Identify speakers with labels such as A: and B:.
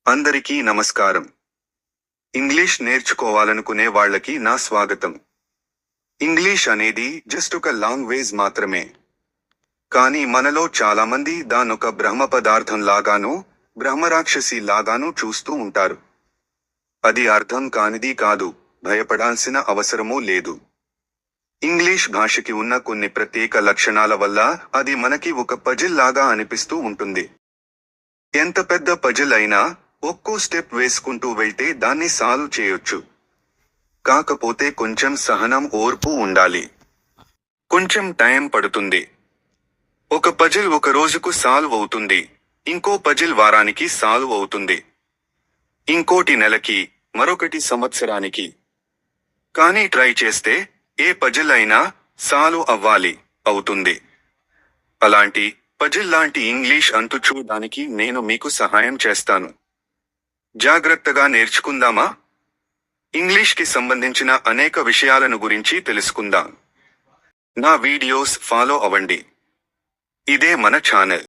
A: అందరికీ నమస్కారం. ఇంగ్లీష్ నేర్చుకోవాలనుకునే వాళ్ళకి నా స్వాగతం. ఇంగ్లీష్ అనేది జస్ట్ ఒక లాంగ్వేజ్ మాత్రమే. కానీ మనలో చాలామంది దానొక బ్రహ్మ పదార్థం లాగానూ, బ్రహ్మరాక్షసి లాగానూ చూస్తూ ఉంటారు. అది అర్థం కానిది కాదు, భయపడాల్సిన అవసరమూ లేదు. ఇంగ్లీష్ భాషకి ఉన్న కొన్ని ప్రత్యేక లక్షణాల వల్ల అది మనకి ఒక పజిల్ లాగా అనిపిస్తూ ఉంటుంది. ఎంత పెద్ద పజిల్ అయినా ఒక్కో స్టెప్ వేసుకుంటూ వెళ్తే దాన్ని సాల్వ్ చేయొచ్చు. కాకపోతే కొంచెం సహనం, ఓర్పు ఉండాలి. కొంచెం టైం పడుతుంది. ఒక పజిల్ ఒక రోజుకు సాల్వ్ అవుతుంది, ఇంకో పజిల్ వారానికి సాల్వ్ అవుతుంది, ఇంకోటి నెలకి, మరొకటి సంవత్సరానికి. కానీ ట్రై చేస్తే ఏ పజిల్ అయినా సాల్వ్ అవ్వాలి, అవుతుంది. అలాంటి పజిల్ లాంటి ఇంగ్లీష్ అంతు చూడడానికి నేను మీకు సహాయం చేస్తాను. జాగ్రత్తగా నేర్చుకుందామా? ఇంగ్లీష్కి సంబంధించిన అనేక విషయాలను గురించి తెలుసుకుందాం. నా వీడియోస్ ఫాలో అవ్వండి. ఇదే మన ఛానల్.